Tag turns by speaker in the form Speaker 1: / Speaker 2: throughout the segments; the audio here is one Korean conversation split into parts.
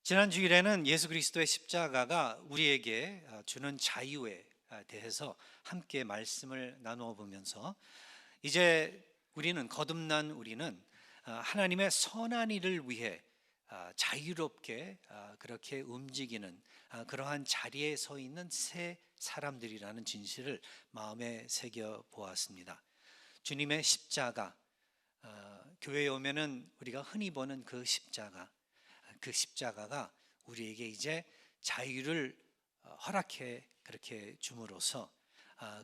Speaker 1: 지난 주일에는 예수 그리스도의 십자가가 우리에게 주는 자유에 대해서 함께 말씀을 나누어 보면서 이제 거듭난 우리는 하나님의 선한 일을 위해 자유롭게 그렇게 움직이는 그러한 자리에 서 있는 새 사람들이라는 진실을 마음에 새겨 보았습니다. 주님의 십자가, 교회에 오면은 우리가 흔히 보는 그 십자가가 우리에게 이제 자유를 허락해 그렇게 줌으로써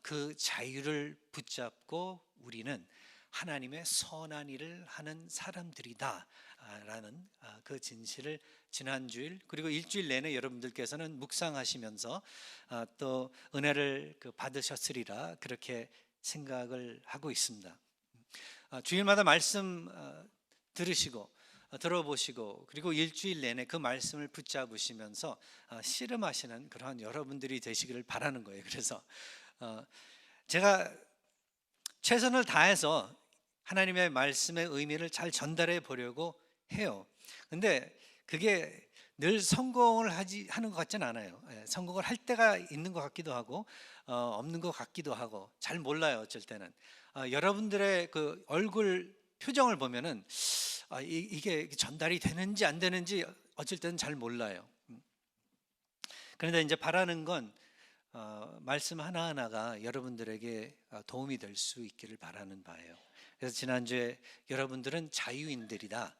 Speaker 1: 그 자유를 붙잡고 우리는 하나님의 선한 일을 하는 사람들이다 라는 그 진실을 지난주일 그리고 일주일 내내 여러분들께서는 묵상하시면서 또 은혜를 받으셨으리라 그렇게 생각을 하고 있습니다. 주일마다 말씀 들으시고 들어보시고 그리고 일주일 내내 그 말씀을 붙잡으시면서 씨름하시는 그러한 여러분들이 되시기를 바라는 거예요. 그래서 제가 최선을 다해서 하나님의 말씀의 의미를 잘 전달해 보려고 해요. 근데 그게 늘 성공을 하는 것 같지는 않아요. 성공을 할 때가 있는 것 같기도 하고 없는 것 같기도 하고 잘 몰라요. 어쩔 때는 여러분들의 그 얼굴 표정을 보면은 이게 전달이 되는지 안 되는지 어쩔 때는 잘 몰라요. 그런데 이제 바라는 건 말씀 하나하나가 여러분들에게 도움이 될 수 있기를 바라는 바예요. 그래서 지난주에 여러분들은 자유인들이다.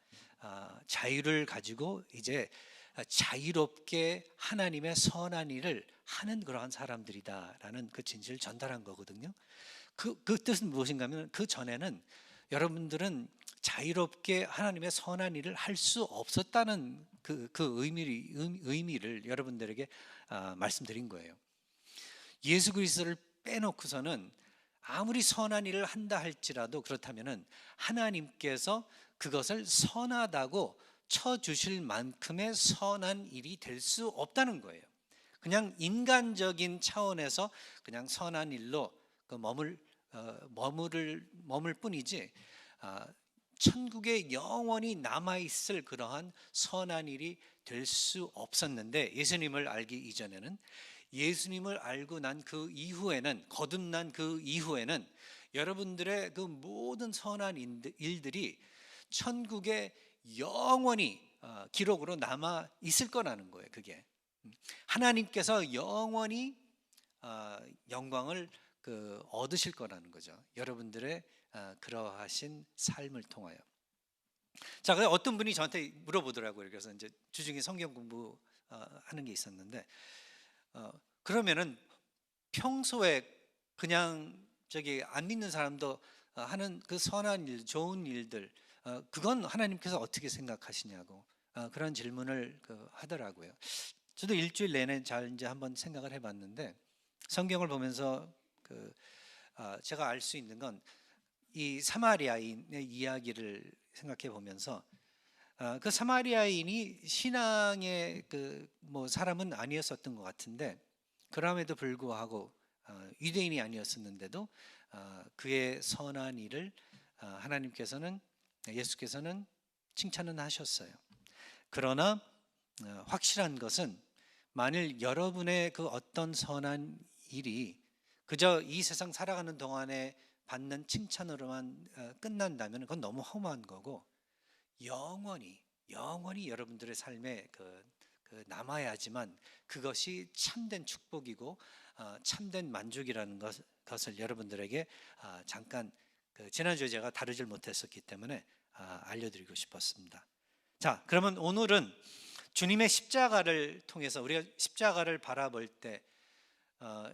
Speaker 1: 자유를 가지고 이제 자유롭게 하나님의 선한 일을 하는 그러한 사람들이다라는 그 진실을 전달한 거거든요. 그 뜻은 무엇인가 하면 그 전에는 여러분들은 자유롭게 하나님의 선한 일을 할 수 없었다는 그 의미를 여러분들에게 말씀드린 거예요. 예수 그리스도를 빼놓고서는 아무리 선한 일을 한다 할지라도 그렇다면은 하나님께서 그것을 선하다고 쳐주실 만큼의 선한 일이 될 수 없다는 거예요. 그냥 인간적인 차원에서 그냥 선한 일로 머물 뿐이지 천국에 영원히 남아있을 그러한 선한 일이 될 수 없었는데, 예수님을 알기 이전에는, 예수님을 알고 난 그 이후에는, 거듭난 그 이후에는 여러분들의 그 모든 선한 일들이 천국에 영원히 기록으로 남아 있을 거라는 거예요. 그게 하나님께서 영원히 영광을 얻으실 거라는 거죠. 여러분들의 그러하신 삶을 통하여. 자, 어떤 분이 저한테 물어보더라고요. 그래서 이제 주중에 성경 공부 하는 게 있었는데, 그러면은 평소에 그냥 안 믿는 사람도 하는 그 선한 일, 좋은 일들, 그건 하나님께서 어떻게 생각하시냐고 그런 질문을 하더라고요. 저도 일주일 내내 잘 이제 한번 생각을 해봤는데, 성경을 보면서 제가 알 수 있는 건 이 사마리아인의 이야기를 생각해 보면서 그 사마리아인이 신앙의 사람은 아니었었던 것 같은데, 그럼에도 불구하고 유대인이 아니었었는데도 그의 선한 일을 예수께서는 칭찬은 하셨어요. 그러나 확실한 것은 만일 여러분의 그 어떤 선한 일이 그저 이 세상 살아가는 동안에 받는 칭찬으로만 끝난다면 그건 너무 험한 거고, 영원히 여러분들의 삶에 남아야지만 그것이 참된 축복이고 참된 만족이라는 것을 여러분들에게 잠깐 지난주에 제가 다루질 못했었기 때문에 알려드리고 싶었습니다. 자, 그러면 오늘은 주님의 십자가를 통해서 우리가 십자가를 바라볼 때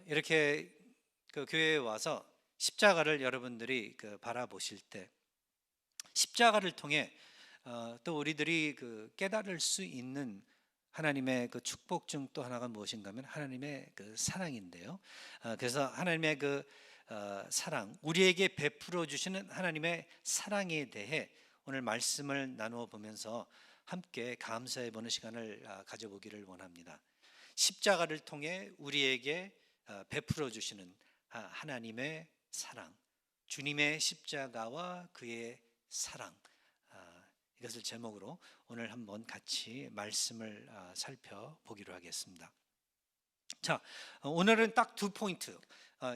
Speaker 1: 이렇게 교회에 와서 십자가를 여러분들이 바라보실 때 십자가를 통해 또 우리들이 깨달을 수 있는 하나님의 축복 중 또 하나가 무엇인가 하면 하나님의 사랑인데요. 그래서 하나님의 사랑, 우리에게 베풀어 주시는 하나님의 사랑에 대해 오늘 말씀을 나누어 보면서 함께 감사해 보는 시간을 가져보기를 원합니다. 십자가를 통해 우리에게 베풀어 주시는 하나님의 사랑, 주님의 십자가와 그의 사랑, 이것을 제목으로 오늘 한번 같이 말씀을 살펴보기로 하겠습니다. 자, 오늘은 딱 2포인트,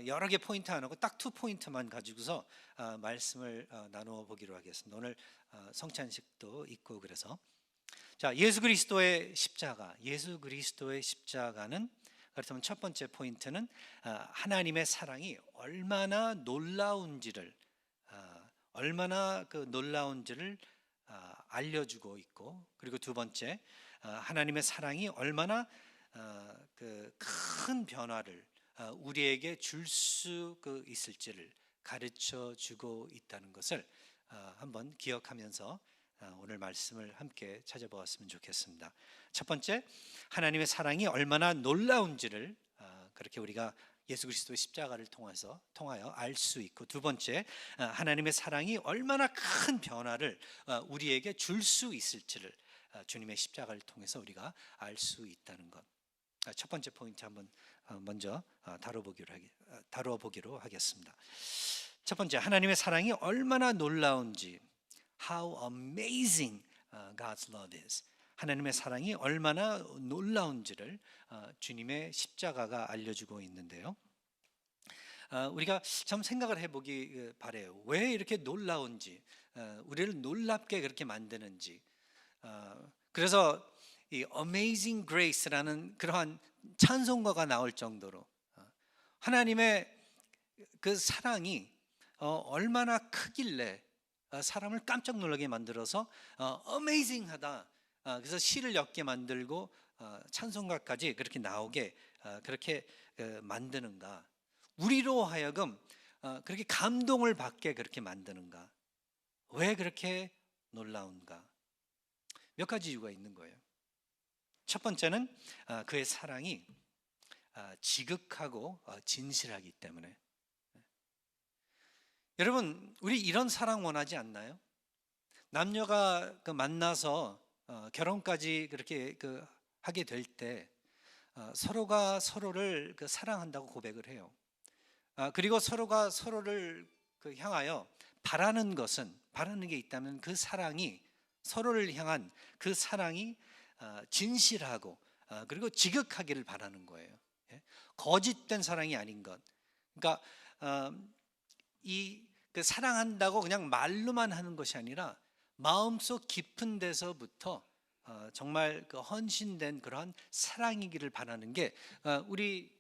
Speaker 1: 여러 개 포인트 안 하고 딱 2포인트만 가지고서 말씀을 나누어 보기로 하겠습니다. 오늘 성찬식도 있고 그래서 자, 예수 그리스도의 십자가는 그렇다면 첫 번째 포인트는 하나님의 사랑이 얼마나 놀라운지를 알려주고 있고, 그리고 두 번째 하나님의 사랑이 얼마나 그 큰 변화를 우리에게 줄 수 있을지를 가르쳐 주고 있다는 것을 한번 기억하면서 오늘 말씀을 함께 찾아보았으면 좋겠습니다. 첫 번째, 하나님의 사랑이 얼마나 놀라운지를 그렇게 우리가 예수 그리스도의 십자가를 통하여 알 수 있고, 두 번째, 하나님의 사랑이 얼마나 큰 변화를 우리에게 줄 수 있을지를 주님의 십자가를 통해서 우리가 알 수 있다는 것. 첫 번째 포인트 한번 먼저 다뤄보기로 하겠습니다. 첫 번째, 하나님의 사랑이 얼마나 놀라운지, How amazing God's love is. 하나님의 사랑이 얼마나 놀라운지를 주님의 십자가가 알려주고 있는데요. 우리가 참 생각을 해보기 바래요. 왜 이렇게 놀라운지, 우리를 놀랍게 그렇게 만드는지. 그래서 이 Amazing Grace라는 그러한 찬송가가 나올 정도로 하나님의 그 사랑이 얼마나 크길래 사람을 깜짝 놀라게 만들어서 어메이징하다. 그래서 시를 엮게 만들고 찬송가까지 그렇게 나오게 그렇게 만드는가? 우리로 하여금 그렇게 감동을 받게 그렇게 만드는가? 왜 그렇게 놀라운가? 몇 가지 이유가 있는 거예요. 첫 번째는 그의 사랑이 지극하고 진실하기 때문에. 여러분, 우리 이런 사랑 원하지 않나요? 남녀가 만나서 결혼까지 그렇게 하게 될 때 서로가 서로를 사랑한다고 고백을 해요. 그리고 서로가 서로를 향하여 바라는 게 있다면 그 사랑이, 서로를 향한 그 사랑이 진실하고 그리고 지극하기를 바라는 거예요. 거짓된 사랑이 아닌 것. 그러니까 사랑한다고 그냥 말로만 하는 것이 아니라 마음속 깊은 데서부터 정말 헌신된 그러한 사랑이기를 바라는 게 우리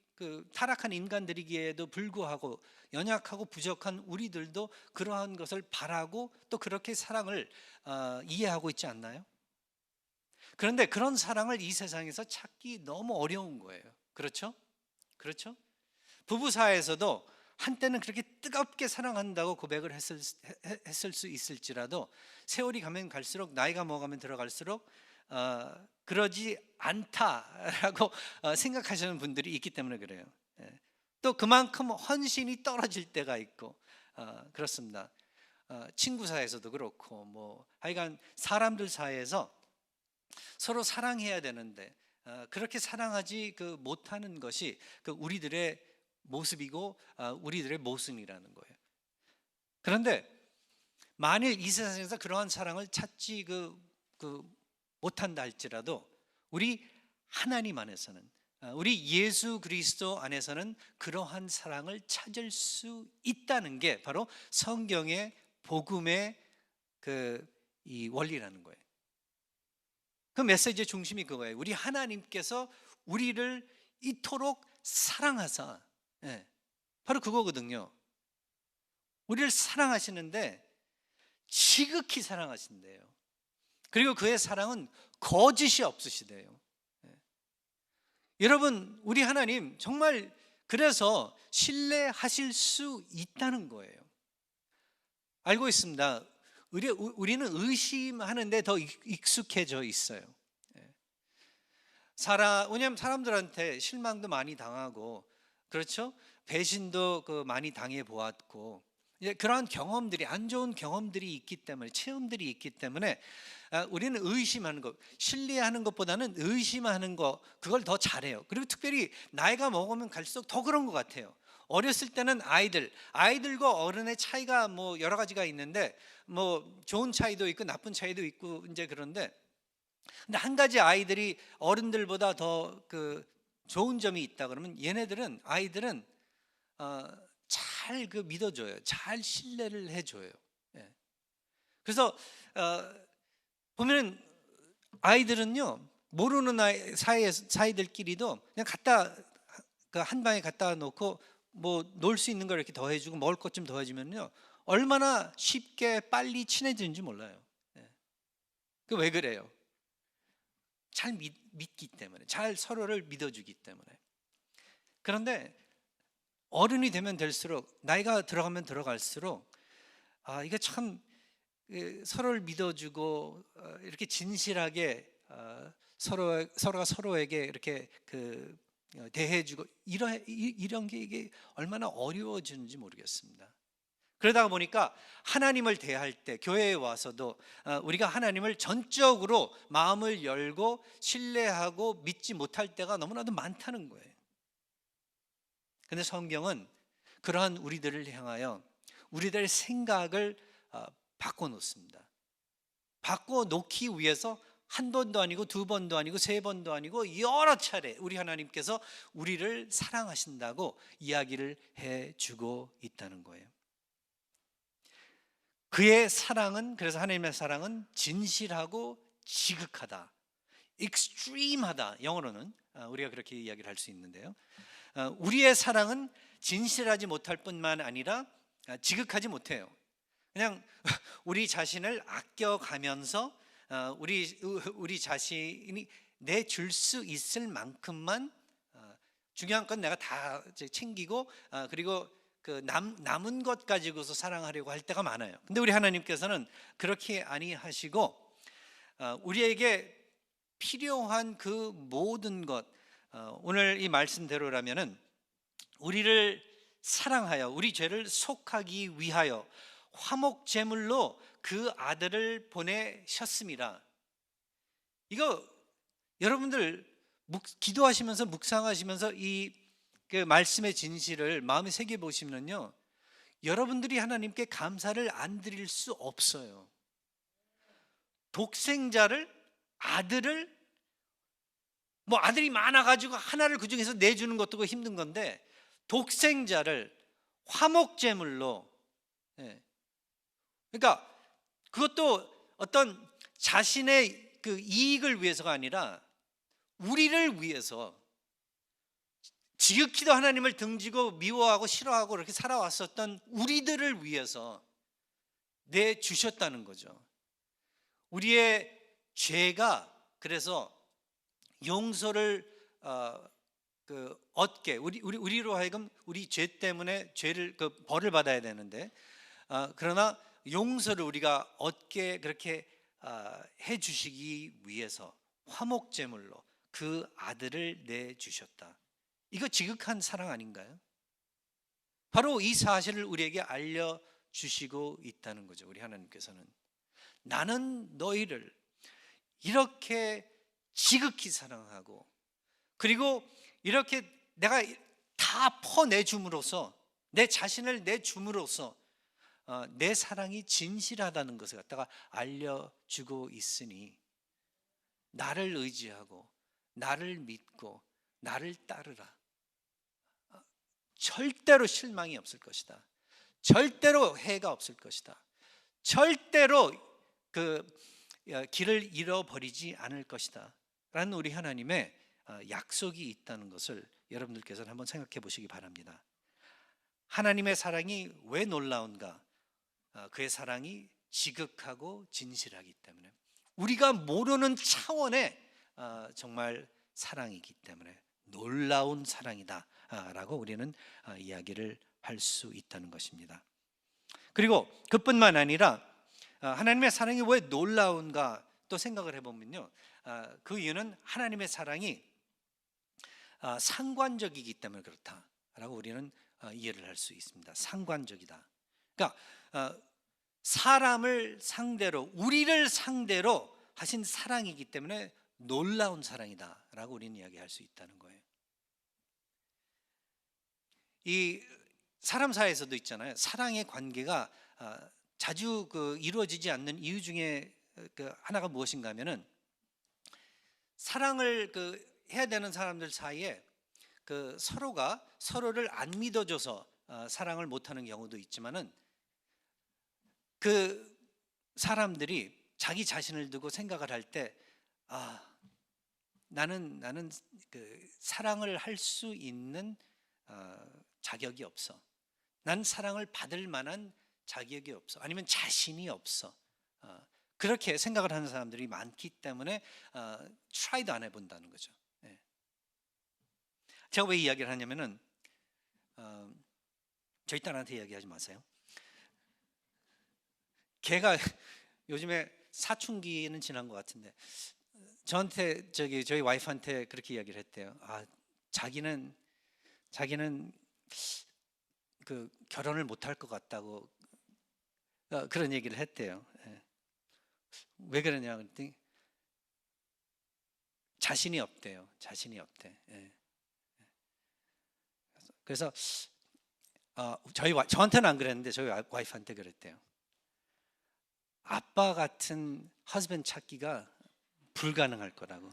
Speaker 1: 타락한 인간들이기에도 불구하고 연약하고 부족한 우리들도 그러한 것을 바라고 또 그렇게 사랑을 이해하고 있지 않나요? 그런데 그런 사랑을 이 세상에서 찾기 너무 어려운 거예요. 그렇죠? 부부 사이에서도 한때는 그렇게 뜨겁게 사랑한다고 고백을 했을 수 있을지라도 세월이 가면 갈수록, 나이가 먹으면 들어갈수록 그러지 않다라고 생각하시는 분들이 있기 때문에 그래요. 또 그만큼 헌신이 떨어질 때가 있고 그렇습니다. 친구 사이에서도 그렇고 하여간 사람들 사이에서 서로 사랑해야 되는데 그렇게 사랑하지 못하는 것이 우리들의 모습이고 우리들의 모순이라는 거예요. 그런데 만일 이 세상에서 그러한 사랑을 찾지 못한다 할지라도 우리 하나님 안에서는, 우리 예수 그리스도 안에서는 그러한 사랑을 찾을 수 있다는 게 바로 성경의 복음의 이 원리라는 거예요. 그 메시지의 중심이 그거예요. 우리 하나님께서 우리를 이토록 사랑하사, 바로 그거거든요. 우리를 사랑하시는데 지극히 사랑하신대요. 그리고 그의 사랑은 거짓이 없으시대요. 여러분, 우리 하나님 정말 그래서 신뢰하실 수 있다는 거예요. 알고 있습니다. 우리는 의심하는데 더 익숙해져 있어요. 왜냐하면 사람들한테 실망도 많이 당하고, 그렇죠? 배신도 많이 당해 보았고, 그러한 경험들이, 안 좋은 경험들이 있기 때문에, 체험들이 있기 때문에 우리는 의심하는 것, 신뢰하는 것보다는 의심하는 것, 그걸 더 잘해요. 그리고 특별히 나이가 먹으면 갈수록 더 그런 것 같아요. 어렸을 때는 아이들과 어른의 차이가 뭐 여러 가지가 있는데 뭐 좋은 차이도 있고 나쁜 차이도 있고 이제 그런데 근데 한 가지 아이들이 어른들보다 더 그 좋은 점이 있다 그러면 아이들은 잘 그 믿어줘요. 잘 신뢰를 해줘요. 예. 그래서 보면은 아이들은요 모르는 사이들끼리도 그냥 갖다 그 한 방에 갖다 놓고 뭐 놀 수 있는 걸 이렇게 더해주고 먹을 것 좀 더해주면요 얼마나 쉽게 빨리 친해지는지 몰라요. 예. 그 왜 그래요? 잘 믿기 때문에, 잘 서로를 믿어주기 때문에. 그런데 어른이 되면 될수록 나이가 들어가면 들어갈수록 이게 참 서로를 믿어주고 이렇게 진실하게 서로가 서로에게 이렇게 대해주고 이런 게 이게 얼마나 어려워지는지 모르겠습니다. 그러다 보니까 하나님을 대할 때 교회에 와서도 우리가 하나님을 전적으로 마음을 열고 신뢰하고 믿지 못할 때가 너무나도 많다는 거예요. 근데 성경은 그러한 우리들을 향하여 우리들의 생각을 바꿔놓습니다. 바꿔놓기 위해서 한 번도 아니고 두 번도 아니고 세 번도 아니고 여러 차례 우리 하나님께서 우리를 사랑하신다고 이야기를 해주고 있다는 거예요. 그의 사랑은, 그래서 하나님의 사랑은 진실하고 지극하다, extreme하다. 영어로는 우리가 그렇게 이야기를 할 수 있는데요. 우리의 사랑은 진실하지 못할 뿐만 아니라 지극하지 못해요. 그냥 우리 자신을 아껴가면서 우리 자신이 내줄 수 있을 만큼만 중요한 건 내가 다 챙기고 그리고 그 남은 것 가지고서 사랑하려고 할 때가 많아요. 근데 우리 하나님께서는 그렇게 아니하시고 우리에게 필요한 그 모든 것, 오늘 이 말씀대로라면은 우리를 사랑하여 우리 죄를 속하기 위하여 화목 제물로 그 아들을 보내셨습니다. 이거 여러분들 기도하시면서 묵상하시면서 이 그 말씀의 진실을 마음에 새겨 보시면요, 여러분들이 하나님께 감사를 안 드릴 수 없어요. 독생자를, 아들을, 뭐 아들이 많아가지고 하나를 그 중에서 내주는 것도 힘든 건데 독생자를 화목제물로, 그러니까 그것도 어떤 자신의 그 이익을 위해서가 아니라 우리를 위해서, 지극히도 하나님을 등지고 미워하고 싫어하고 그렇게 살아왔었던 우리들을 위해서 내주셨다는 거죠. 우리의 죄가 그래서 용서를 얻게, 우리로 하여금 우리 죄 때문에 죄를 벌을 받아야 되는데 그러나 용서를 우리가 얻게 그렇게 해주시기 위해서 화목제물로 그 아들을 내주셨다. 이거 지극한 사랑 아닌가요? 바로 이 사실을 우리에게 알려주시고 있다는 거죠. 우리 하나님께서는 나는 너희를 이렇게 지극히 사랑하고 그리고 이렇게 내가 다 퍼내줌으로써, 내 자신을 내줌으로써 내 사랑이 진실하다는 것을 갖다가 알려주고 있으니 나를 의지하고 나를 믿고 나를 따르라. 절대로 실망이 없을 것이다. 절대로 해가 없을 것이다. 절대로 그 길을 잃어버리지 않을 것이다 라는 우리 하나님의 약속이 있다는 것을 여러분들께서는 한번 생각해 보시기 바랍니다. 하나님의 사랑이 왜 놀라운가? 그의 사랑이 지극하고 진실하기 때문에, 우리가 모르는 차원의 정말 사랑이기 때문에 놀라운 사랑이다 라고 우리는 이야기를 할 수 있다는 것입니다. 그리고 그뿐만 아니라 하나님의 사랑이 왜 놀라운가 또 생각을 해보면요, 그 이유는 하나님의 사랑이 상관적이기 때문에 그렇다라고 우리는 이해를 할 수 있습니다. 상관적이다. 그러니까 사람을 상대로, 우리를 상대로 하신 사랑이기 때문에 놀라운 사랑이다라고 우리는 이야기할 수 있다는 거예요. 이 사람 사이에서도 있잖아요. 사랑의 관계가 자주 이루어지지 않는 이유 중에 하나가 무엇인가 하면은, 사랑을 해야 되는 사람들 사이에 서로가 서로를 안 믿어줘서 사랑을 못하는 경우도 있지만은, 그 사람들이 자기 자신을 두고 생각을 할 때, 나는 사랑을 할 수 있는 자격이 없어. 난 사랑을 받을 만한 자격이 없어. 아니면 자신이 없어. 그렇게 생각을 하는 사람들이 많기 때문에 트라이도 안 해본다는 거죠. 예. 제가 왜 이야기를 하냐면은, 저희 딸한테 이야기하지 마세요. 걔가 요즘에 사춘기는 지난 것 같은데 저한테 저희 와이프한테 그렇게 이야기를 했대요. 자기는 결혼을 못할 것 같다고 그런 얘기를 했대요. 예. 왜 그러냐 그랬더니 자신이 없대요. 자신이 없대. 예. 그래서 저한테는 안 그랬는데 저희 와이프한테 그랬대요. 아빠 같은 허스밴 찾기가 불가능할 거라고.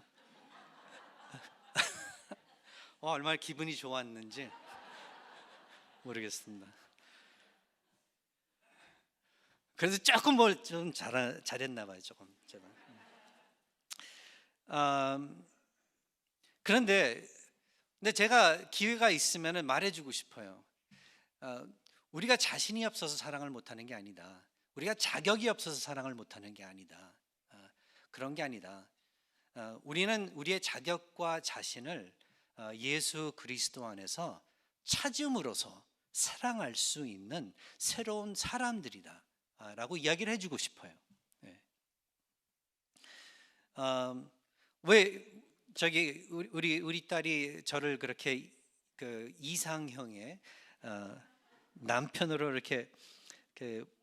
Speaker 1: 얼마나 기분이 좋았는지 모르겠습니다. 그래서 조금 뭘 좀 잘했나 봐요. 조금 제가. 그런데 제가 기회가 있으면 말해주고 싶어요. 우리가 자신이 없어서 사랑을 못하는 게 아니다. 우리가 자격이 없어서 사랑을 못하는 게 아니다. 그런 게 아니다. 우리는 우리의 자격과 자신을 예수 그리스도 안에서 찾음으로써 사랑할 수 있는 새로운 사람들이다 라고 이야기를 해주고 싶어요. 왜 우리 딸이 저를 그렇게 이상형의 남편으로 이렇게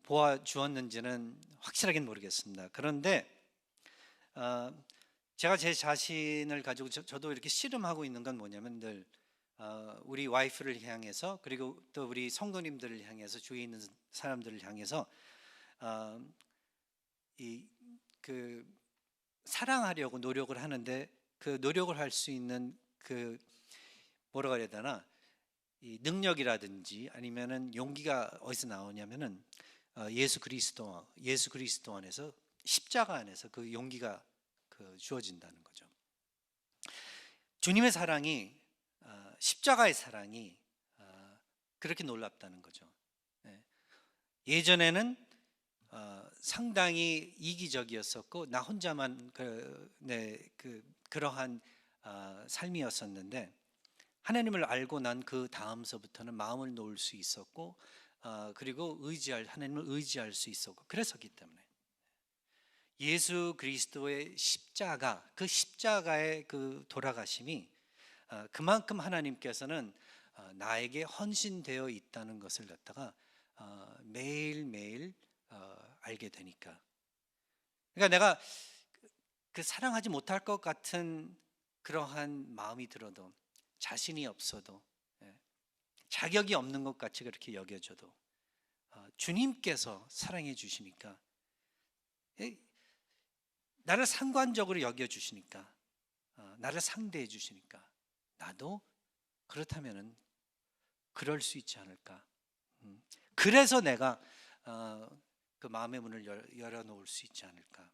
Speaker 1: 보아 주었는지는 확실하게는 모르겠습니다. 그런데 제가 제 자신을 가지고 저도 이렇게 씨름하고 있는 건 뭐냐면, 늘 우리 와이프를 향해서, 그리고 또 우리 성도님들을 향해서, 주위에 있는 사람들을 향해서 사랑하려고 노력을 하는데, 그 노력을 할 수 있는 뭐라고 해야 되나, 이 능력이라든지 아니면은 용기가 어디서 나오냐면은 예수 그리스도 안에서, 십자가 안에서 그 용기가 주어진다는 거죠. 주님의 사랑이, 십자가의 사랑이 그렇게 놀랍다는 거죠. 예전에는 상당히 이기적이었었고 나 혼자만 그러한 삶이었었는데, 하나님을 알고 난 그 다음서부터는 마음을 놓을 수 있었고, 그리고 하나님을 의지할 수 있었고 그랬었기 때문에, 예수 그리스도의 십자가, 그 십자가의 그 돌아가심이 그만큼 하나님께서는 나에게 헌신되어 있다는 것을 갖다가 매일매일 알게 되니까, 그러니까 내가 사랑하지 못할 것 같은 그러한 마음이 들어도, 자신이 없어도, 자격이 없는 것 같이 그렇게 여겨져도 주님께서 사랑해 주시니까, 나를 상관적으로 여겨주시니까, 나를 상대해 주시니까, 나도 그렇다면은 그럴 수 있지 않을까. 그래서 내가 그 마음의 문을 열어놓을 수 있지 않을까.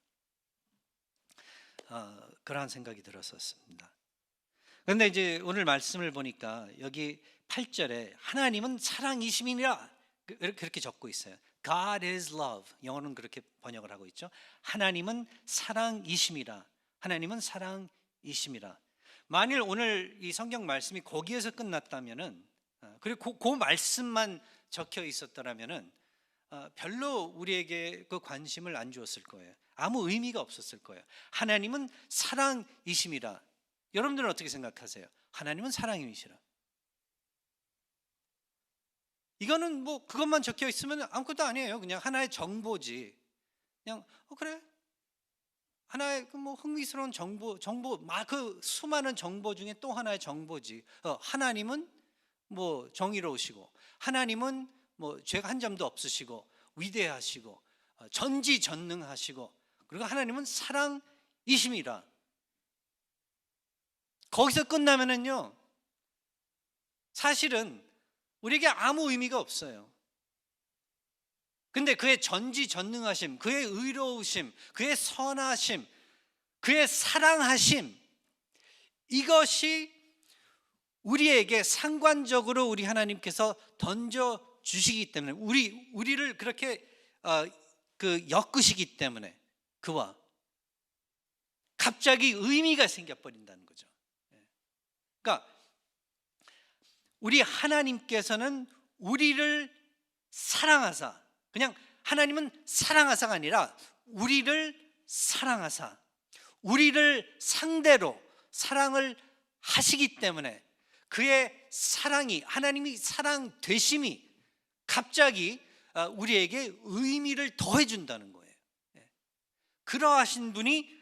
Speaker 1: 그러한 생각이 들었었습니다. 그런데 이제 오늘 말씀을 보니까 여기 8절에 하나님은 사랑이심이라 그렇게 적고 있어요. God is love. 영어는 그렇게 번역을 하고 있죠. 하나님은 사랑이심이라. 하나님은 사랑이심이라. 만일 오늘 이 성경 말씀이 거기에서 끝났다면은, 그리고 그 말씀만 적혀 있었더라면은 별로 우리에게 그 관심을 안 주었을 거예요. 아무 의미가 없었을 거예요. 하나님은 사랑이심이라. 여러분들은 어떻게 생각하세요? 하나님은 사랑이시라. 이거는 뭐 그것만 적혀 있으면 아무것도 아니에요. 그냥 하나의 정보지. 그냥 그래. 하나의 뭐 흥미스러운 정보 그 수많은 정보 중에 또 하나의 정보지. 하나님은 뭐 정의로우시고, 하나님은 뭐 죄가 한 점도 없으시고 위대하시고 전지전능하시고, 그리고 하나님은 사랑이심이라. 거기서 끝나면은요, 사실은 우리에게 아무 의미가 없어요. 근데 그의 전지전능하심, 그의 의로우심, 그의 선하심, 그의 사랑하심, 이것이 우리에게 상관적으로 우리 하나님께서 던져 주시기 때문에, 우리를 그렇게 엮으시기 때문에 그와 갑자기 의미가 생겨버린다는 거죠. 그러니까 우리 하나님께서는 우리를 사랑하사, 그냥 하나님은 사랑하사가 아니라 우리를 사랑하사, 우리를 상대로 사랑을 하시기 때문에 그의 사랑이, 하나님이 사랑 되심이 갑자기 우리에게 의미를 더해준다는 거예요. 그러하신 분이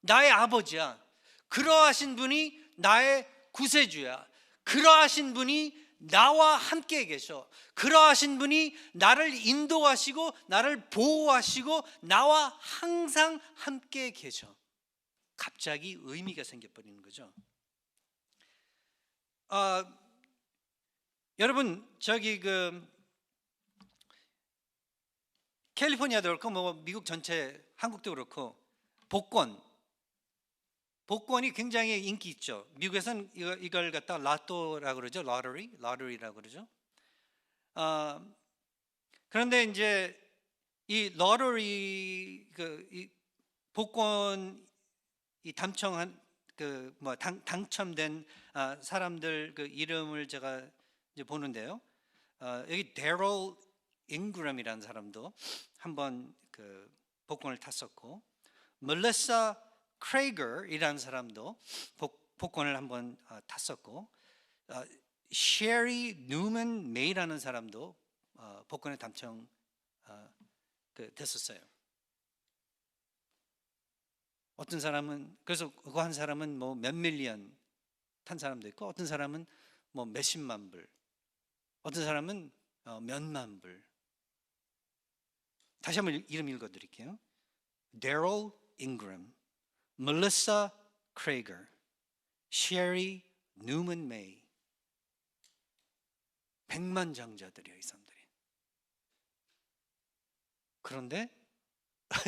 Speaker 1: 나의 아버지야. 그러하신 분이 나의 구세주야. 그러하신 분이 나와 함께 계셔. 그러하신 분이 나를 인도하시고 나를 보호하시고 나와 항상 함께 계셔. 갑자기 의미가 생겨버리는 거죠. 여러분, 저기 캘리포니아도 그렇고 뭐 미국 전체, 한국도 그렇고 복권이 굉장히 인기 있죠. 미국에서는 이걸 갖다 라또라고 그러죠. 러터리라고 그러죠. 그런데 이제 이 러터리 이 복권 이 당첨된 사람들 이름을 제가 이제 보는데요. 여기 데럴 잉그램이라는 사람도 한번 복권을 탔었고, 멜리사 크레이거이라는 사람도 복권을 한번 탔었고, 셰리 뉴먼 메이라는 사람도 복권에 당첨 됐었어요. 어떤 사람은, 그래서 그거 한 사람은 뭐 몇 밀리언 탄 사람도 있고, 어떤 사람은 뭐 몇십만 불, 어떤 사람은 몇만 불. 다시 한번 이름 읽어드릴게요. 데럴 잉그램, 멜리사 크레이거, 셰리 뉴먼 메이. 백만장자들이에요, 이 사람들이. 그런데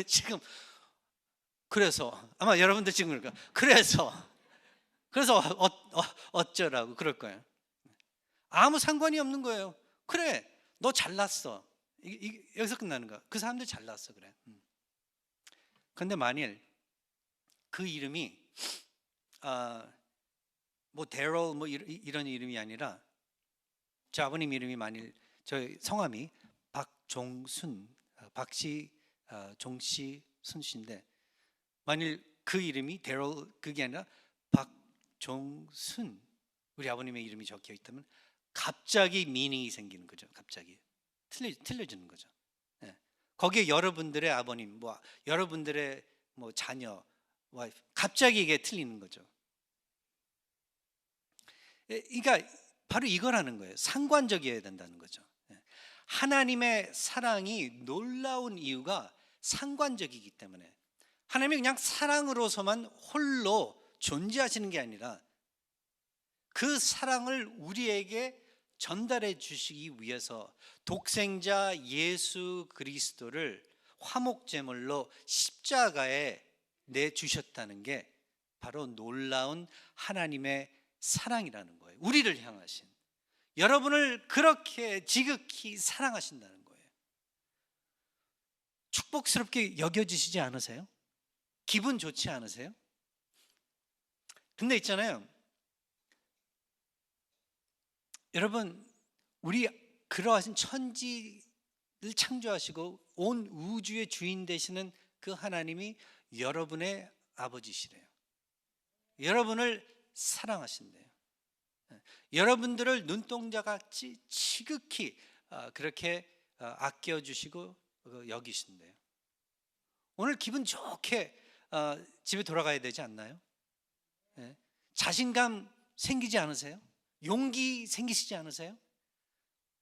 Speaker 1: 지금, 그래서 아마 여러분들 지금 그래서 어쩌라고 그럴 거예요. 아무 상관이 없는 거예요. 그래, 너 잘났어. 여기서 끝나는 거야. 그 사람들 잘났어, 그래. 그런데 만일 그 이름이 뭐 데럴 뭐 이런 이름이 아니라, 제 아버님 이름이 만일, 저희 성함이 박종순, 박씨, 종씨, 순씨인데, 만일 그 이름이 데럴, 그게 아니라 박종순, 우리 아버님의 이름이 적혀 있다면 갑자기 미닝이 생기는 거죠. 갑자기 틀려지는 거죠. 거기에 여러분들의 아버님, 뭐 여러분들의 뭐 자녀, 와이프, 갑자기 이게 틀리는 거죠. 그러니까 바로 이거라는 거예요. 상관적이어야 된다는 거죠. 하나님의 사랑이 놀라운 이유가 상관적이기 때문에, 하나님이 그냥 사랑으로서만 홀로 존재하시는 게 아니라 그 사랑을 우리에게 전달해 주시기 위해서 독생자 예수 그리스도를 화목제물로 십자가에 내주셨다는 게 바로 놀라운 하나님의 사랑이라는 거예요. 우리를 향하신, 여러분을 그렇게 지극히 사랑하신다는 거예요. 축복스럽게 여겨지시지 않으세요? 기분 좋지 않으세요? 근데 있잖아요, 여러분, 우리 그러하신 천지를 창조하시고 온 우주의 주인 되시는 그 하나님이 여러분의 아버지시래요. 여러분을 사랑하신대요. 여러분들을 눈동자같이 지극히 그렇게 아껴주시고 여기신대요. 오늘 기분 좋게 집에 돌아가야 되지 않나요? 자신감 생기지 않으세요? 용기 생기시지 않으세요?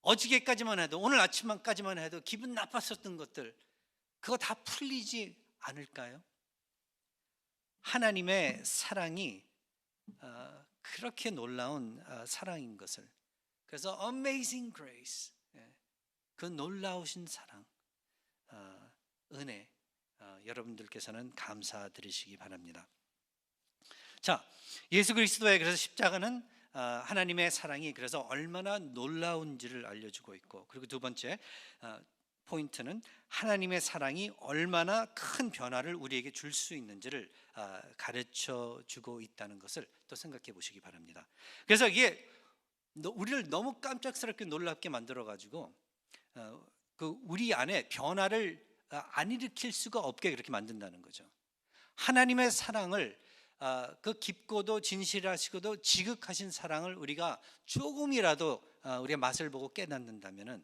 Speaker 1: 어저께까지만 해도, 오늘 아침까지만 해도 기분 나빴었던 것들, 그거 다 풀리지 않을까요? 하나님의 사랑이 그렇게 놀라운 사랑인 것을, 그래서 Amazing Grace, 그 놀라우신 사랑, 은혜, 여러분들께서는 감사드리시기 바랍니다. 자, 예수 그리스도의 그래서 십자가는 하나님의 사랑이 그래서 얼마나 놀라운지를 알려주고 있고, 그리고 두 번째 포인트는 하나님의 사랑이 얼마나 큰 변화를 우리에게 줄 수 있는지를 가르쳐 주고 있다는 것을 또 생각해 보시기 바랍니다. 그래서 이게 우리를 너무 깜짝스럽게 놀랍게 만들어 가지고 그 우리 안에 변화를 안 일으킬 수가 없게 그렇게 만든다는 거죠. 하나님의 사랑을, 그 깊고도 진실하시고도 지극하신 사랑을 우리가 조금이라도 우리가 맛을 보고 깨닫는다면은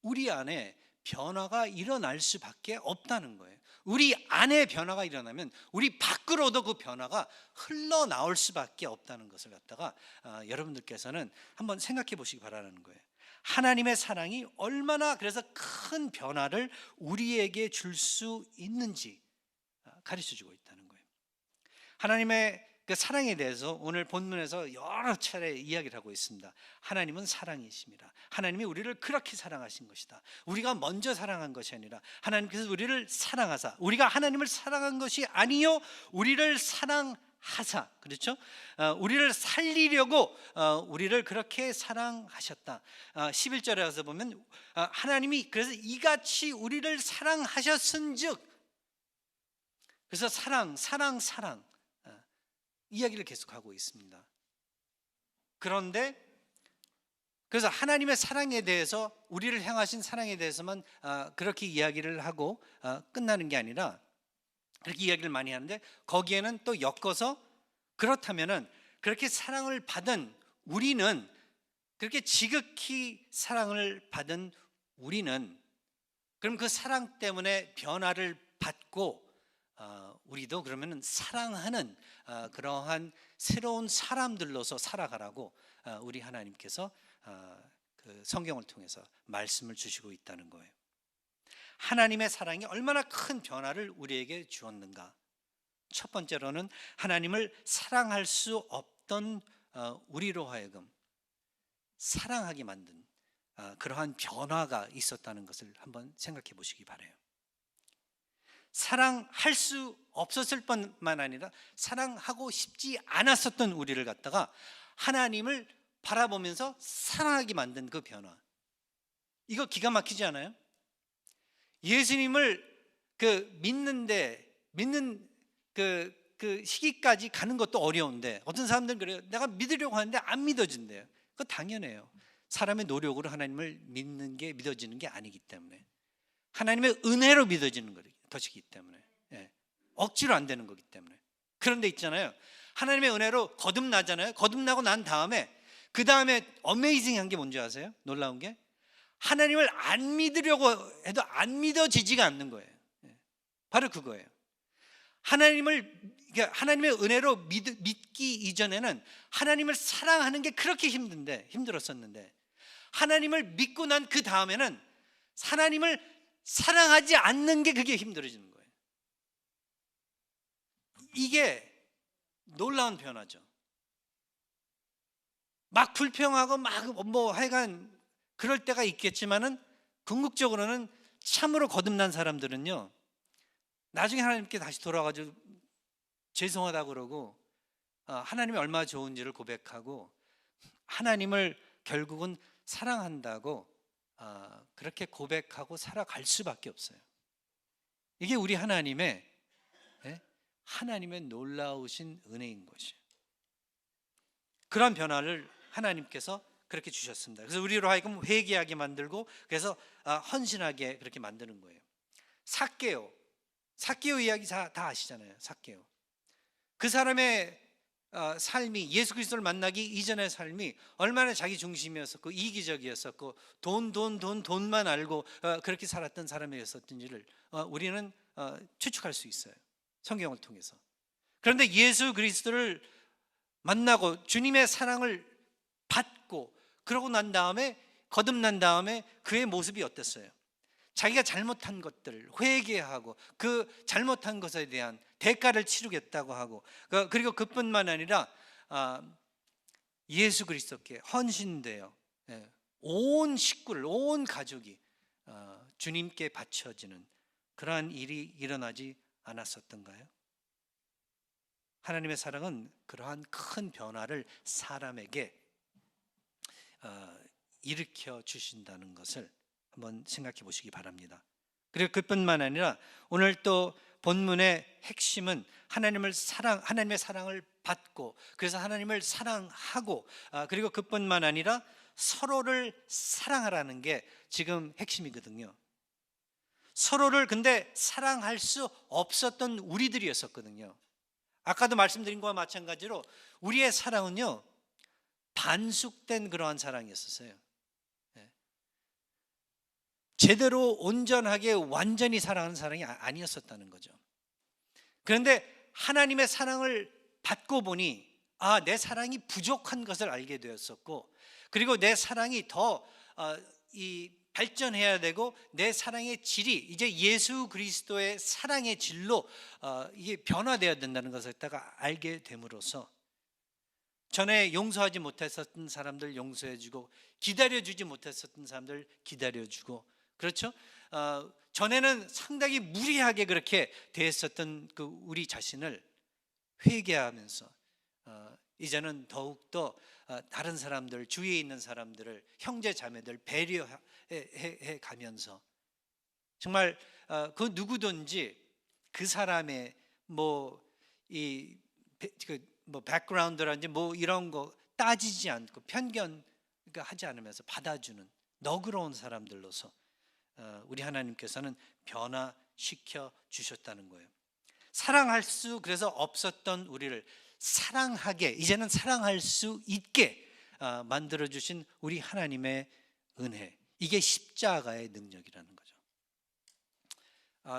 Speaker 1: 우리 안에 변화가 일어날 수밖에 없다는 거예요. 우리 안에 변화가 일어나면 우리 밖으로도 그 변화가 흘러나올 수밖에 없다는 것을 갖다가 여러분들께서는 한번 생각해 보시기 바라는 거예요. 하나님의 사랑이 얼마나 그래서 큰 변화를 우리에게 줄 수 있는지 가르쳐 주고 있다는 거예요. 하나님의 그 사랑에 대해서 오늘 본문에서 여러 차례 이야기를 하고 있습니다. 하나님은 사랑이십니다. 하나님이 우리를 그렇게 사랑하신 것이다. 우리가 먼저 사랑한 것이 아니라 하나님께서 우리를 사랑하사, 우리가 하나님을 사랑한 것이 아니요 우리를 사랑하사, 그렇죠? 우리를 살리려고 우리를 그렇게 사랑하셨다. 11절에 가서 보면 하나님이 그래서 이같이 우리를 사랑하셨은즉, 그래서 사랑 이야기를 계속하고 있습니다. 그런데 그래서 하나님의 사랑에 대해서, 우리를 향하신 사랑에 대해서만 그렇게 이야기를 하고 끝나는 게 아니라, 그렇게 이야기를 많이 하는데 거기에는 또 엮어서, 그렇다면은 그렇게 사랑을 받은 우리는, 그렇게 지극히 사랑을 받은 우리는, 그럼 그 사랑 때문에 변화를 받고 우리도 그러면은 사랑하는 그러한 새로운 사람들로서 살아가라고 우리 하나님께서 그 성경을 통해서 말씀을 주시고 있다는 거예요. 하나님의 사랑이 얼마나 큰 변화를 우리에게 주었는가. 첫 번째로는 하나님을 사랑할 수 없던 우리로 하여금 사랑하게 만든 그러한 변화가 있었다는 것을 한번 생각해 보시기 바라요. 사랑할 수 없었을 뿐만 아니라 사랑하고 싶지 않았었던 우리를 갖다가 하나님을 바라보면서 사랑하게 만든 그 변화, 이거 기가 막히지 않아요? 예수님을 믿는 그 시기까지 가는 것도 어려운데, 어떤 사람들은 그래요. 내가 믿으려고 하는데 안 믿어진대요. 그거 당연해요. 사람의 노력으로 하나님을 믿는 게 믿어지는 게 아니기 때문에, 하나님의 은혜로 믿어지는 것이기 때문에, 억지로 안 되는 거기 때문에. 그런데 있잖아요, 하나님의 은혜로 거듭나잖아요. 거듭나고 난 다음에, 그 다음에 어메이징한 게 뭔지 아세요? 놀라운 게, 하나님을 안 믿으려고 해도 안 믿어지지가 않는 거예요. 바로 그거예요. 하나님의 은혜로 믿기 이전에는 하나님을 사랑하는 게 그렇게 힘들었었는데, 하나님을 믿고 난 그 다음에는 하나님을 사랑하지 않는 게, 그게 힘들어지는 거예요. 이게 놀라운 변화죠. 막 불평하고 막 하여간 그럴 때가 있겠지만은, 궁극적으로는 참으로 거듭난 사람들은요, 나중에 하나님께 다시 돌아가지고 죄송하다고 그러고 하나님이 얼마나 좋은지를 고백하고 하나님을 결국은 사랑한다고 그렇게 고백하고 살아갈 수밖에 없어요. 이게 우리 하나님의 놀라우신 은혜인 것이에요. 그런 변화를 하나님께서 그렇게 주셨습니다. 그래서 우리로 하여금 회개하게 만들고, 그래서 헌신하게 그렇게 만드는 거예요. 삭개오 이야기 다 아시잖아요. 삭개오, 그 사람의 삶이, 예수 그리스도를 만나기 이전의 삶이 얼마나 자기 중심이었었고 이기적이었었고 돈만 알고 그렇게 살았던 사람이었었던지를 우리는 추측할 수 있어요, 성경을 통해서. 그런데 예수 그리스도를 만나고 주님의 사랑을 받고, 그러고 난 다음에, 거듭난 다음에 그의 모습이 어땠어요? 자기가 잘못한 것들 회개하고 그 잘못한 것에 대한 대가를 치르겠다고 하고, 그리고 그뿐만 아니라 예수 그리스도께 헌신되어 온 식구를, 온 가족이 주님께 바쳐지는 그러한 일이 일어나지 않았었던가요? 하나님의 사랑은 그러한 큰 변화를 사람에게 일으켜 주신다는 것을 한번 생각해 보시기 바랍니다. 그리고 그뿐만 아니라 오늘 또 본문의 핵심은 하나님의 사랑을 받고, 그래서 하나님을 사랑하고, 그리고 그뿐만 아니라 서로를 사랑하라는 게 지금 핵심이거든요. 서로를 근데 사랑할 수 없었던 우리들이었었거든요. 아까도 말씀드린 것과 마찬가지로 우리의 사랑은요, 반숙된 그러한 사랑이었어요. 제대로 온전하게 완전히 사랑하는 사랑이 아니었었다는 거죠. 그런데 하나님의 사랑을 받고 보니 내 사랑이 부족한 것을 알게 되었었고, 그리고 내 사랑이 더 발전해야 되고, 내 사랑의 질이 이제 예수 그리스도의 사랑의 질로 이게 변화되어야 된다는 것을 알게 됨으로써 전에 용서하지 못했었던 사람들 용서해주고, 기다려주지 못했었던 사람들 기다려주고, 그렇죠? 전에는 상당히 무리하게 그렇게 대했었던 그 우리 자신을 회개하면서 이제는 더욱더 다른 사람들, 주위에 있는 사람들을, 형제 자매들 배려해 가면서 정말 그 누구든지 그 사람의 백그라운드라든지 이런 거 따지지 않고 편견 하지 않으면서 받아주는 너그러운 사람들로서 우리 하나님께서는 변화시켜 주셨다는 거예요. 사랑할 수 그래서 없었던 우리를 사랑하게, 이제는 사랑할 수 있게 만들어 주신 우리 하나님의 은혜, 이게 십자가의 능력이라는 거죠.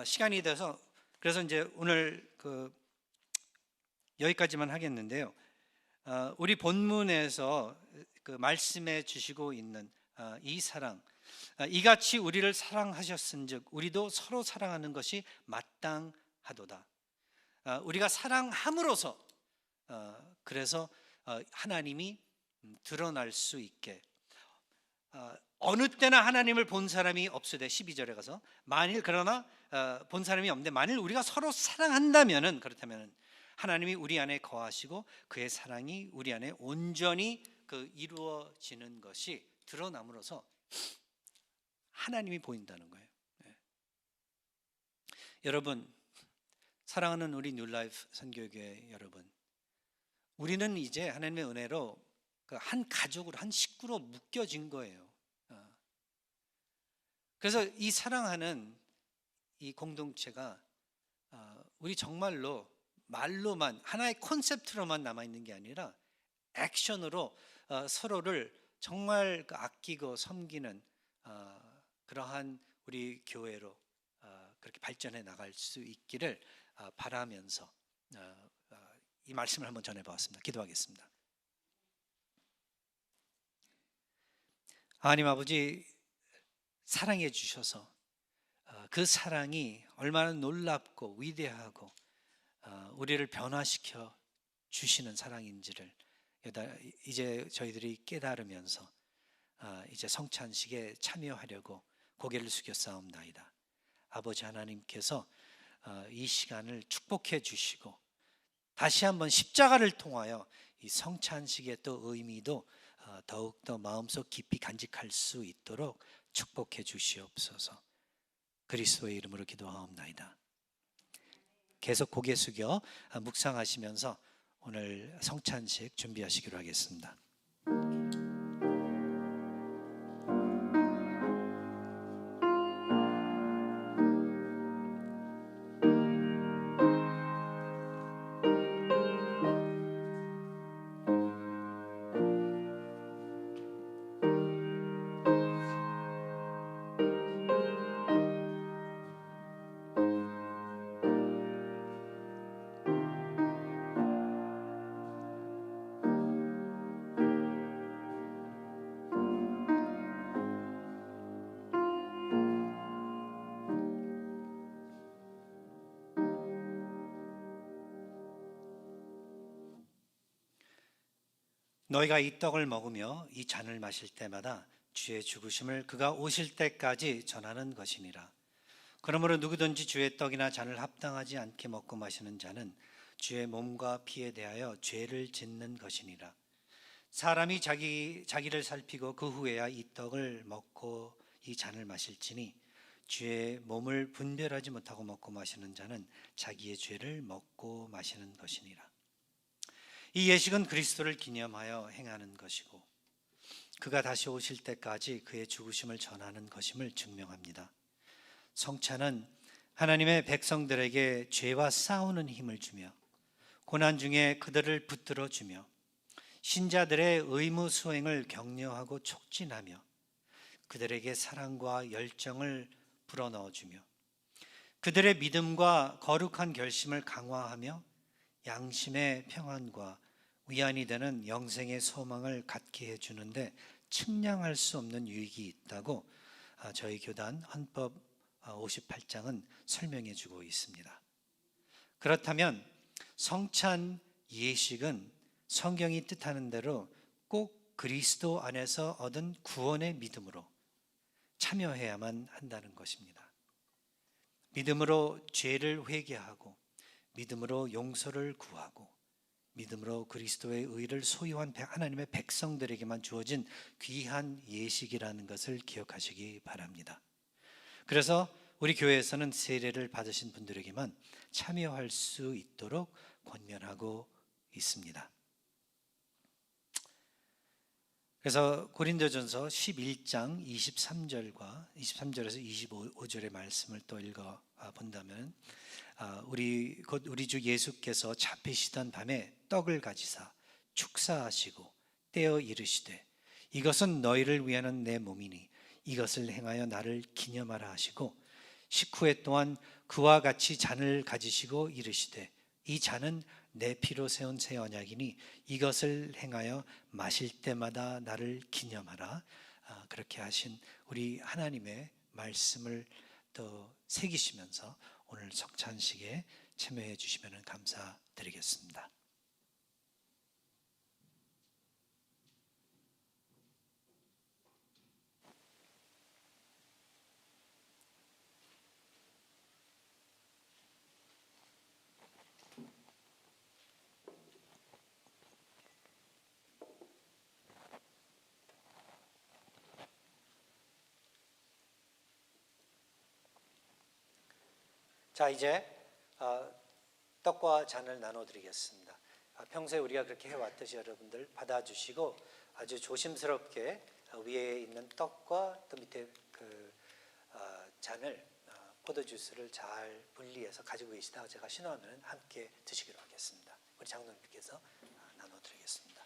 Speaker 1: 시간이 돼서 그래서 이제 오늘 여기까지만 하겠는데요. 우리 본문에서 그 말씀해 주시고 있는 이 사랑, 이같이 우리를 사랑하셨은즉 우리도 서로 사랑하는 것이 마땅하도다. 우리가 사랑함으로써 그래서 하나님이 드러날 수 있게, 어느 때나 하나님을 본 사람이 없으되 12절에 가서 그러나 본 사람이 없는데 만일 우리가 서로 사랑한다면은, 그렇다면은 하나님이 우리 안에 거하시고 그의 사랑이 우리 안에 온전히 이루어지는 것이 드러남으로써 하나님이 보인다는 거예요. 여러분, 사랑하는 우리 뉴라이프 선교교회 여러분, 우리는 이제 하나님의 은혜로 한 가족으로, 한 식구로 묶여진 거예요. 그래서 이 사랑하는 이 공동체가 우리 정말로 말로만, 하나의 콘셉트로만 남아있는 게 아니라 액션으로 서로를 정말 아끼고 섬기는 그러한 우리 교회로 그렇게 발전해 나갈 수 있기를 바라면서 이 말씀을 한번 전해보았습니다. 기도하겠습니다. 하나님 아버지, 사랑해 주셔서 그 사랑이 얼마나 놀랍고 위대하고 우리를 변화시켜 주시는 사랑인지를 이제 저희들이 깨달으면서 이제 성찬식에 참여하려고 고개를 숙여 싸움나이다. 아버지 하나님께서 이 시간을 축복해 주시고 다시 한번 십자가를 통하여 이 성찬식의 또 의미도 더욱더 마음속 깊이 간직할 수 있도록 축복해 주시옵소서. 그리스도의 이름으로 기도하옵나이다. 계속 고개 숙여 묵상하시면서 오늘 성찬식 준비하시기로 하겠습니다. 너희가 이 떡을 먹으며 이 잔을 마실 때마다 주의 죽으심을 그가 오실 때까지 전하는 것이니라. 그러므로 누구든지 주의 떡이나 잔을 합당하지 않게 먹고 마시는 자는 주의 몸과 피에 대하여 죄를 짓는 것이니라. 사람이 자기를 살피고 그 후에야 이 떡을 먹고 이 잔을 마실지니 주의 몸을 분별하지 못하고 먹고 마시는 자는 자기의 죄를 먹고 마시는 것이니라. 이 예식은 그리스도를 기념하여 행하는 것이고 그가 다시 오실 때까지 그의 죽으심을 전하는 것임을 증명합니다. 성찬은 하나님의 백성들에게 죄와 싸우는 힘을 주며 고난 중에 그들을 붙들어 주며 신자들의 의무 수행을 격려하고 촉진하며 그들에게 사랑과 열정을 불어넣어 주며 그들의 믿음과 거룩한 결심을 강화하며 양심의 평안과 위안이 되는 영생의 소망을 갖게 해주는데 측량할 수 없는 유익이 있다고 저희 교단 헌법 58장은 설명해 주고 있습니다. 그렇다면 성찬 예식은 성경이 뜻하는 대로 꼭 그리스도 안에서 얻은 구원의 믿음으로 참여해야만 한다는 것입니다. 믿음으로 죄를 회개하고 믿음으로 용서를 구하고 믿음으로 그리스도의 의를 소유한 하나님의 백성들에게만 주어진 귀한 예식이라는 것을 기억하시기 바랍니다. 그래서 우리 교회에서는 세례를 받으신 분들에게만 참여할 수 있도록 권면하고 있습니다. 그래서 고린도전서 11장 23절에서 25절의 말씀을 또 읽어 본다면 우리 주 예수께서 잡히시던 밤에 떡을 가지사 축사하시고 떼어 이르시되 이것은 너희를 위하는 내 몸이니 이것을 행하여 나를 기념하라 하시고 식후에 또한 그와 같이 잔을 가지시고 이르시되 이 잔은 내 피로 세운 새 언약이니 이것을 행하여 마실 때마다 나를 기념하라. 그렇게 하신 우리 하나님의 말씀을 또 새기시면서 오늘 성찬식에 참여해 주시면 감사드리겠습니다. 자, 이제 떡과 잔을 나눠드리겠습니다. 평소에 우리가 그렇게 해왔듯이 여러분들 받아주시고 아주 조심스럽게 위에 있는 떡과 또 밑에 그 잔을 포도주스를 잘 분리해서 가지고 계시다가 제가 신호하면 함께 드시기로 하겠습니다. 우리 장로님께서 나눠드리겠습니다.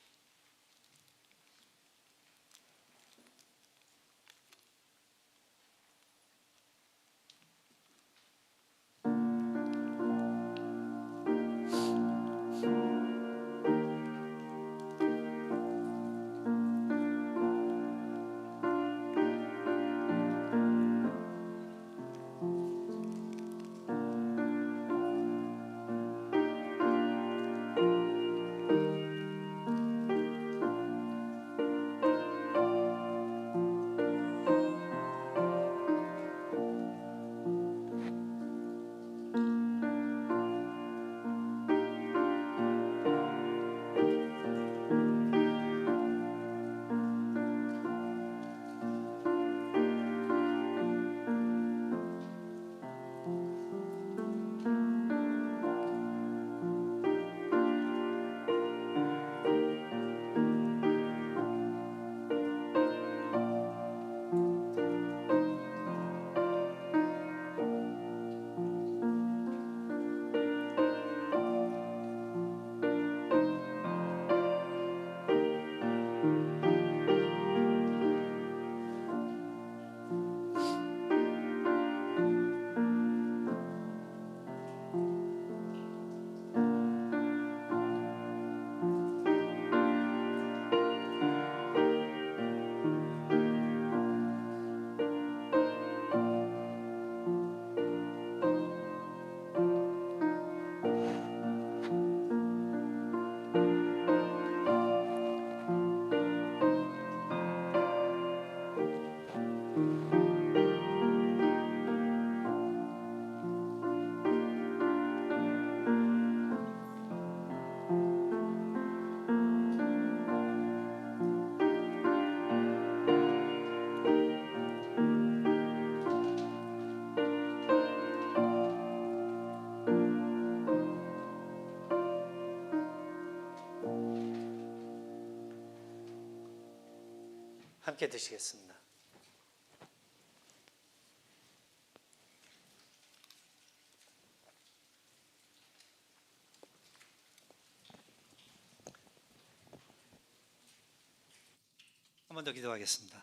Speaker 1: 함께 드시겠습니다. 한 번 더 기도하겠습니다.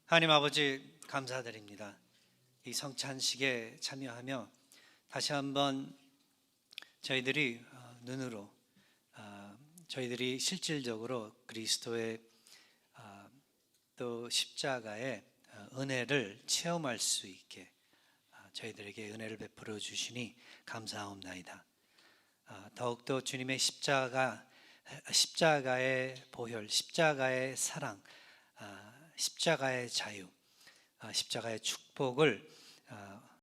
Speaker 1: 하나님 아버지 감사드립니다. 이 성찬식에 참여하며 다시 한번 저희들이 눈으로 저희들이 실질적으로 그리스도의 또 십자가의 은혜를 체험할 수 있게 저희들에게 은혜를 베풀어 주시니 감사하옵나이다. 더욱더 주님의 십자가의 보혈, 십자가의 사랑, 십자가의 자유, 십자가의 축복을